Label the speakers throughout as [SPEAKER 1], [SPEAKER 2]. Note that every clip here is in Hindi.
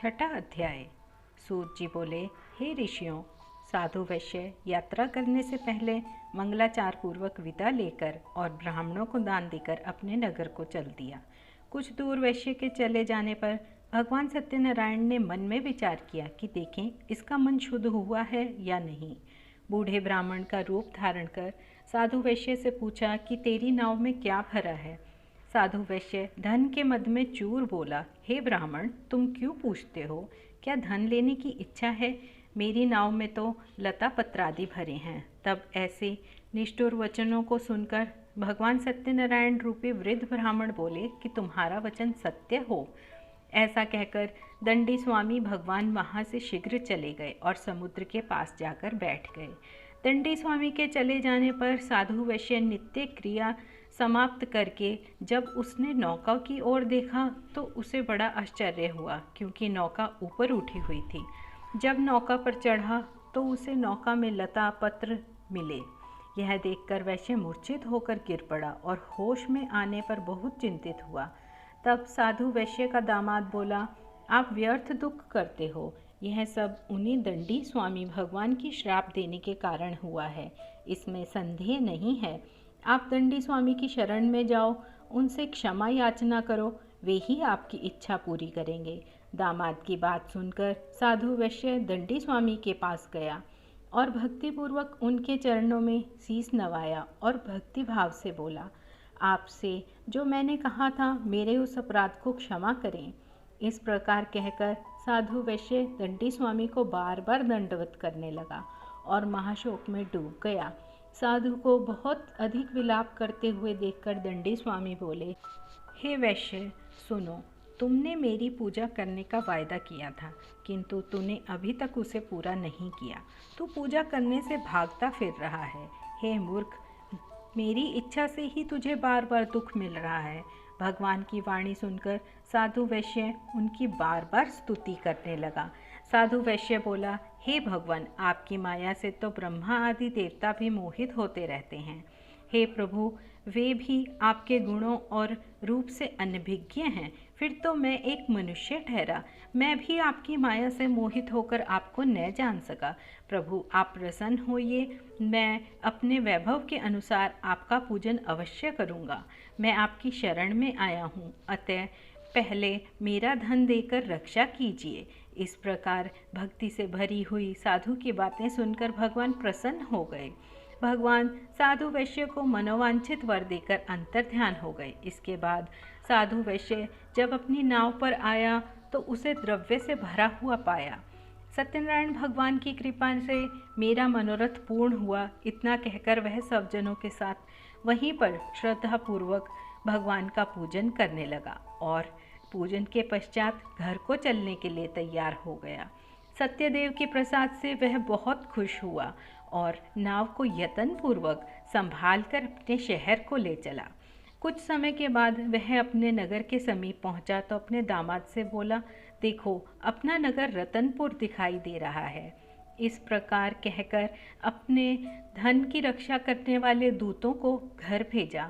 [SPEAKER 1] छठा अध्याय। सूत जी बोले, हे ऋषियों, साधु वैश्य यात्रा करने से पहले मंगलाचार पूर्वक विदा लेकर और ब्राह्मणों को दान देकर अपने नगर को चल दिया। कुछ दूर वैश्य के चले जाने पर भगवान सत्यनारायण ने मन में विचार किया कि देखें इसका मन शुद्ध हुआ है या नहीं। बूढ़े ब्राह्मण का रूप धारण कर साधु वैश्य से पूछा कि तेरी नाव में क्या भरा है। साधु वैश्य धन के मद में चूर बोला, हे ब्राह्मण, तुम क्यों पूछते हो? क्या धन लेने की इच्छा है? मेरी नाव में तो लता पत्रादि भरे हैं। तब ऐसे निष्ठुर वचनों को सुनकर भगवान सत्यनारायण रूपी वृद्ध ब्राह्मण बोले कि तुम्हारा वचन सत्य हो। ऐसा कहकर दंडी स्वामी भगवान वहाँ से शीघ्र चले गए और समुद्र के पास जाकर बैठ गए। दंडी स्वामी के चले जाने पर साधु वैश्य नित्य क्रिया समाप्त करके जब उसने नौका की ओर देखा तो उसे बड़ा आश्चर्य हुआ, क्योंकि नौका ऊपर उठी हुई थी। जब नौका पर चढ़ा तो उसे नौका में लता पत्र मिले। यह देखकर वैश्य मूर्छित होकर गिर पड़ा और होश में आने पर बहुत चिंतित हुआ। तब साधु वैश्य का दामाद बोला, आप व्यर्थ दुख करते हो। यह सब उन्हीं दंडी स्वामी भगवान की श्राप देने के कारण हुआ है, इसमें संदेह नहीं है। आप दंडी स्वामी की शरण में जाओ, उनसे क्षमा याचना करो, वे ही आपकी इच्छा पूरी करेंगे। दामाद की बात सुनकर साधु वैश्य दंडी स्वामी के पास गया और भक्तिपूर्वक उनके चरणों में शीस नवाया और भक्ति भाव से बोला, आपसे जो मैंने कहा था मेरे उस अपराध को क्षमा करें। इस प्रकार कहकर साधु वैश्य दंडी स्वामी को बार बार दंडवत करने लगा और महाशोक में डूब गया। साधु को बहुत अधिक विलाप करते हुए देखकर दंडी स्वामी बोले, हे वैश्य सुनो, तुमने मेरी पूजा करने का वायदा किया था, किंतु तूने अभी तक उसे पूरा नहीं किया। तू पूजा करने से भागता फिर रहा है। हे मूर्ख, मेरी इच्छा से ही तुझे बार बार दुख मिल रहा है। भगवान की वाणी सुनकर साधु वैश्य उनकी बार बार स्तुति करने लगा। साधु वैश्य बोला, हे भगवान, आपकी माया से तो ब्रह्मा आदि देवता भी मोहित होते रहते हैं। हे प्रभु, वे भी आपके गुणों और रूप से अनभिज्ञ हैं। फिर तो मैं एक मनुष्य ठहरा, मैं भी आपकी माया से मोहित होकर आपको न जान सका। प्रभु, आप प्रसन्न होइए, मैं अपने वैभव के अनुसार आपका पूजन अवश्य करूँगा। मैं आपकी शरण में आया हूँ, अतः पहले मेरा धन देकर रक्षा कीजिए। इस प्रकार भक्ति से भरी हुई साधु की बातें सुनकर भगवान प्रसन्न हो गए। भगवान साधु वैश्य को मनोवांछित वर देकर अंतर्ध्यान हो गए। इसके बाद साधु वैश्य जब अपनी नाव पर आया तो उसे द्रव्य से भरा हुआ पाया। सत्यनारायण भगवान की कृपा से मेरा मनोरथ पूर्ण हुआ, इतना कहकर वह सब जनों के साथ वहीं पर श्रद्धापूर्वक भगवान का पूजन करने लगा और पूजन के पश्चात घर को चलने के लिए तैयार हो गया। सत्यदेव के प्रसाद से वह बहुत खुश हुआ और नाव को यत्न पूर्वक संभाल कर अपने शहर को ले चला। कुछ समय के बाद वह अपने नगर के समीप पहुंचा तो अपने दामाद से बोला, देखो, अपना नगर रतनपुर दिखाई दे रहा है। इस प्रकार कहकर अपने धन की रक्षा करने वाले दूतों को घर भेजा।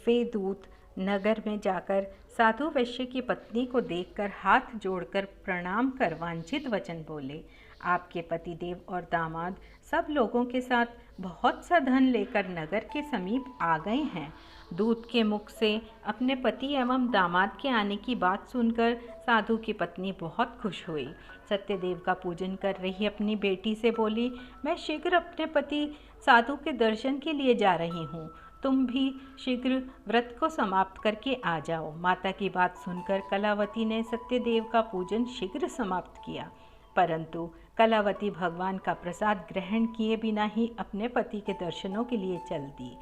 [SPEAKER 1] वे दूत नगर में जाकर साधु वैश्य की पत्नी को देखकर हाथ जोड़कर प्रणाम कर वांछित वचन बोले, आपके पतिदेव और दामाद सब लोगों के साथ बहुत सा धन लेकर नगर के समीप आ गए हैं। दूत के मुख से अपने पति एवं दामाद के आने की बात सुनकर साधु की पत्नी बहुत खुश हुई। सत्यदेव का पूजन कर रही अपनी बेटी से बोली, मैं शीघ्र अपने पति साधु के दर्शन के लिए जा रही हूँ, तुम भी शीघ्र व्रत को समाप्त करके आ जाओ। माता की बात सुनकर कलावती ने सत्यदेव का पूजन शीघ्र समाप्त किया, परंतु कलावती भगवान का प्रसाद ग्रहण किए बिना ही अपने पति के दर्शनों के लिए चल दी।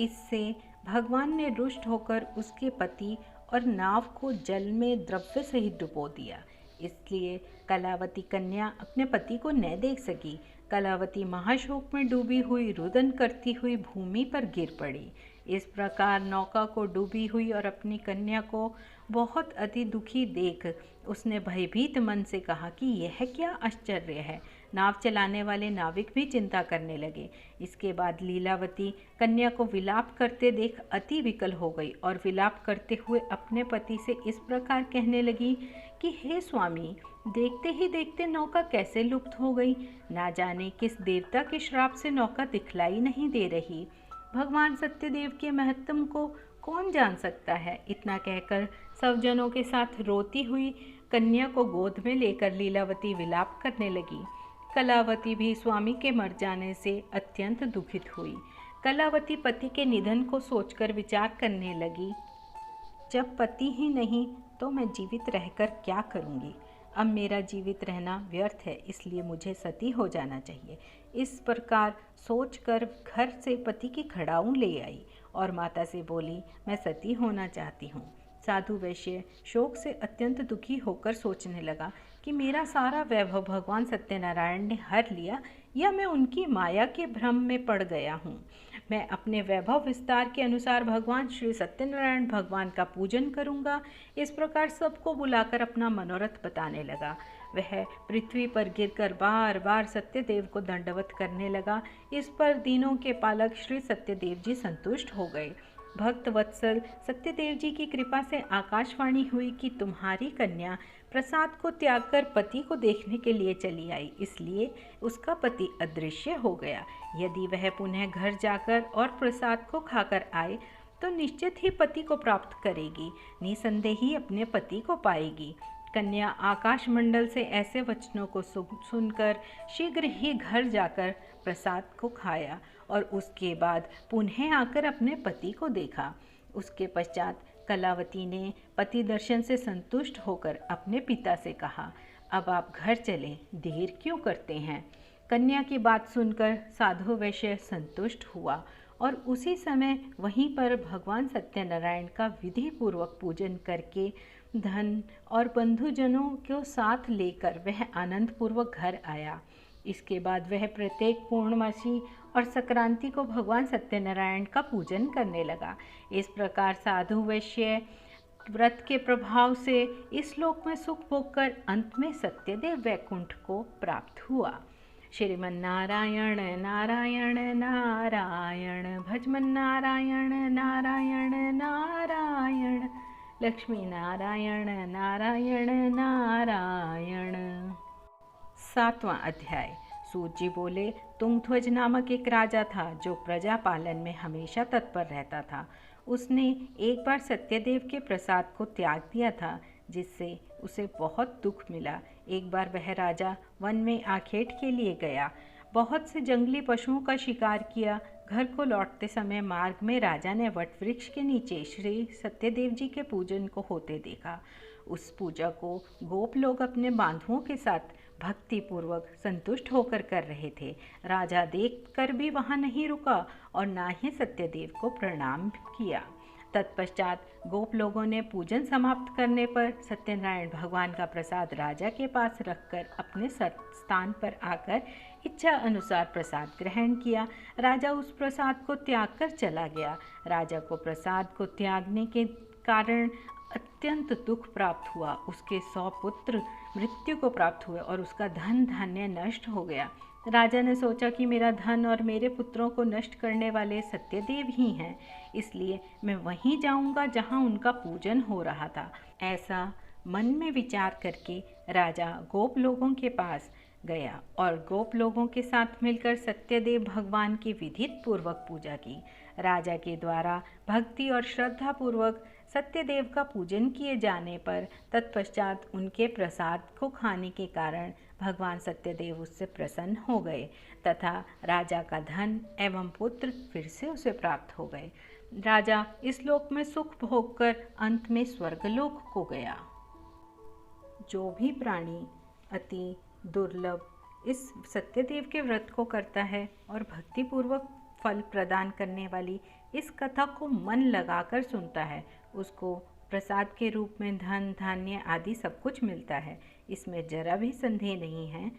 [SPEAKER 1] इससे भगवान ने रुष्ट होकर उसके पति और नाव को जल में द्रव्य सहित डुबो दिया। इसलिए कलावती कन्या अपने पति को न देख सकी। कलावती महाशोक में डूबी हुई रुदन करती हुई भूमि पर गिर पड़ी। इस प्रकार नौका को डूबी हुई और अपनी कन्या को बहुत अति दुखी देख उसने भयभीत मन से कहा कि यह क्या आश्चर्य है। नाव चलाने वाले नाविक भी चिंता करने लगे। इसके बाद लीलावती कन्या को विलाप करते देख अति विकल हो गई और विलाप करते हुए अपने पति से इस प्रकार कहने लगी कि हे स्वामी, देखते ही देखते नौका कैसे लुप्त हो गई। ना जाने किस देवता के श्राप से नौका दिखलाई नहीं दे रही। भगवान सत्यदेव के महत्व को कौन जान सकता है। इतना कहकर सब जनों के साथ रोती हुई कन्या को गोद में लेकर लीलावती विलाप करने लगी। कलावती भी स्वामी के मर जाने से अत्यंत दुखित हुई। कलावती पति के निधन को सोचकर विचार करने लगी, जब पति ही नहीं तो मैं जीवित रहकर क्या करूँगी। अब मेरा जीवित रहना व्यर्थ है, इसलिए मुझे सती हो जाना चाहिए। इस प्रकार सोचकर घर से पति की खड़ाऊँ ले आई और माता से बोली, मैं सती होना चाहती हूँ। साधु वैश्य शोक से अत्यंत दुखी होकर सोचने लगा कि मेरा सारा वैभव भगवान सत्यनारायण ने हर लिया या मैं उनकी माया के भ्रम में पड़ गया हूँ। मैं अपने वैभव विस्तार के अनुसार भगवान श्री सत्यनारायण भगवान का पूजन करूँगा। इस प्रकार सबको बुलाकर अपना मनोरथ बताने लगा। वह पृथ्वी पर गिरकर बार बार सत्यदेव को दंडवत करने लगा। इस पर दीनों के पालक श्री सत्यदेव जी संतुष्ट हो गए। भक्त वत्सल सत्यदेव जी की कृपा से आकाशवाणी हुई कि तुम्हारी कन्या प्रसाद को त्याग कर पति को देखने के लिए चली आई, इसलिए उसका पति अदृश्य हो गया। यदि वह पुनः घर जाकर और प्रसाद को खाकर आए तो निश्चित ही पति को प्राप्त करेगी, निसंदेह ही अपने पति को पाएगी। कन्या आकाश मंडल से ऐसे वचनों को सुनकर शीघ्र ही घर जाकर प्रसाद को खाया और उसके बाद पुनः आकर अपने पति को देखा। उसके पश्चात कलावती ने पति दर्शन से संतुष्ट होकर अपने पिता से कहा, अब आप घर चलें, देर क्यों करते हैं। कन्या की बात सुनकर साधु वैश्य संतुष्ट हुआ और उसी समय वहीं पर भगवान सत्यनारायण का विधि पूर्वक पूजन करके धन और बंधुजनों को साथ लेकर वह आनंद पूर्वक घर आया। इसके बाद वह प्रत्येक पूर्णमासी और संक्रांति को भगवान सत्यनारायण का पूजन करने लगा। इस प्रकार साधु वैश्य व्रत के प्रभाव से इस लोक में सुख भोगकर अंत में सत्यदेव वैकुंठ को प्राप्त हुआ। श्रीमन्नारायण नारायण नारायण भजमन नारायण नारायण नारायण लक्ष्मी नारायण नारायण नारायण। 7वां अध्याय। सूत जी बोले, तुंगध्वज नामक एक राजा था जो प्रजा पालन में हमेशा तत्पर रहता था। उसने एक बार सत्यदेव के प्रसाद को त्याग दिया था, जिससे उसे बहुत दुख मिला। एक बार वह राजा वन में आखेट के लिए गया, बहुत से जंगली पशुओं का शिकार किया। घर को लौटते समय मार्ग में राजा ने वट वृक्ष के नीचे श्री सत्यदेव जी के पूजन को होते देखा। उस पूजा को गोप लोग अपने बांधुओं के साथ भक्ति पूर्वक संतुष्ट होकर कर रहे थे। राजा देखकर भी वहां नहीं रुका और ना ही सत्यदेव को प्रणाम किया। तत्पश्चात गोप लोगों ने पूजन समाप्त करने पर सत्यनारायण भगवान का प्रसाद राजा के पास रखकर अपने स्थान पर आकर इच्छा अनुसार प्रसाद ग्रहण किया। राजा उस प्रसाद को त्याग कर चला गया। राजा को प्रसाद को त्यागने के कारण अत्यंत दुख प्राप्त हुआ। उसके 100 पुत्र मृत्यु को प्राप्त हुए और उसका धन धान्य नष्ट हो गया। राजा ने सोचा कि मेरा धन और मेरे पुत्रों को नष्ट करने वाले सत्यदेव ही हैं, इसलिए मैं वहीं जाऊंगा जहां उनका पूजन हो रहा था। ऐसा मन में विचार करके राजा गोप लोगों के पास गया और गोप लोगों के साथ मिलकर सत्यदेव भगवान की विधित पूर्वक पूजा की। राजा के द्वारा भक्ति और श्रद्धा पूर्वक सत्यदेव का पूजन किए जाने पर तत्पश्चात उनके प्रसाद को खाने के कारण भगवान सत्यदेव उससे प्रसन्न हो गए तथा राजा का धन एवं पुत्र फिर से उसे प्राप्त हो गए। राजा इस लोक में सुख भोगकर अंत में स्वर्गलोक को गया। जो भी प्राणी अति दुर्लभ इस सत्यदेव के व्रत को करता है और भक्तिपूर्वक फल प्रदान करने वाली इस कथा को मन लगाकर सुनता है, उसको प्रसाद के रूप में धन धान्य आदि सब कुछ मिलता है। इसमें जरा भी संदेह नहीं है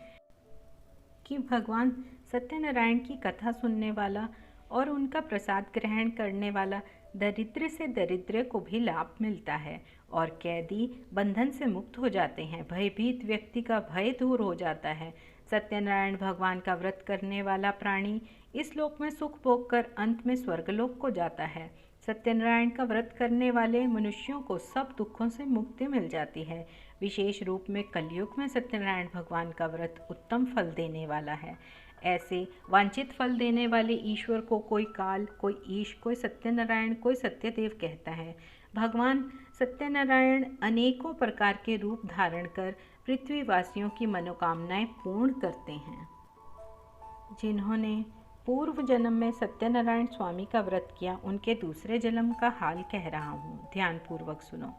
[SPEAKER 1] कि भगवान सत्यनारायण की कथा सुनने वाला और उनका प्रसाद ग्रहण करने वाला दरिद्र से दरिद्र को भी लाभ मिलता है और कैदी बंधन से मुक्त हो जाते हैं। भयभीत व्यक्ति का भय दूर हो जाता है। सत्यनारायण भगवान का व्रत करने वाला प्राणी इस लोक में सुख भोग कर अंत में स्वर्गलोक को जाता है। सत्यनारायण का व्रत करने वाले मनुष्यों को सब दुखों से मुक्ति मिल जाती है। विशेष रूप में कलयुग में सत्यनारायण भगवान का व्रत उत्तम फल देने वाला है। ऐसे वांछित फल देने वाले ईश्वर को कोई काल, कोई ईश, कोई सत्यनारायण, कोई सत्यदेव कहता है। भगवान सत्यनारायण अनेकों प्रकार के रूप धारण कर पृथ्वीवासियों की मनोकामनाएं पूर्ण करते हैं। जिन्होंने पूर्व जन्म में सत्यनारायण स्वामी का व्रत किया, उनके दूसरे जन्म का हाल कह रहा हूँ, ध्यानपूर्वक सुनो।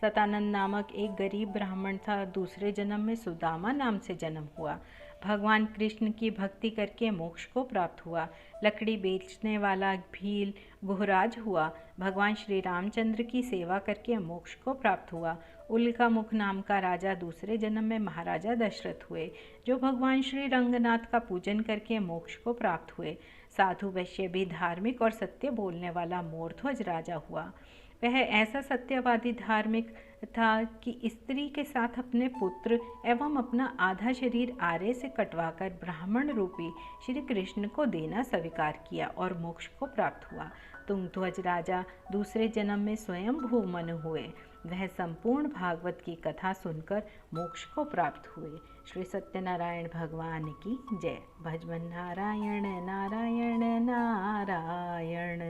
[SPEAKER 1] सतानंद नामक एक गरीब ब्राह्मण था। दूसरे जन्म में सुदामा नाम से जन्म हुआ। भगवान कृष्ण की भक्ति करके मोक्ष को प्राप्त हुआ। लकड़ी बेचने वाला भील गुहराज हुआ। भगवान श्री रामचंद्र की सेवा करके मोक्ष को प्राप्त हुआ। उल्का मुख नाम का राजा दूसरे जन्म में महाराजा दशरथ हुए, जो भगवान श्री रंगनाथ का पूजन करके मोक्ष को प्राप्त हुए। साधु वैश्य भी धार्मिक और सत्य बोलने वाला मोरध्वज राजा हुआ। वह ऐसा सत्यवादी धार्मिक था कि स्त्री के साथ अपने पुत्र एवं अपना आधा शरीर आरे से कटवाकर ब्राह्मण रूपी श्री कृष्ण को देना स्वीकार किया और मोक्ष को प्राप्त हुआ। तुंगध्वज राजा दूसरे जन्म में स्वयं भूमनु हुए। वह संपूर्ण भागवत की कथा सुनकर मोक्ष को प्राप्त हुए। श्री सत्यनारायण भगवान की जय। भजमन नारायण नारायण नारायण।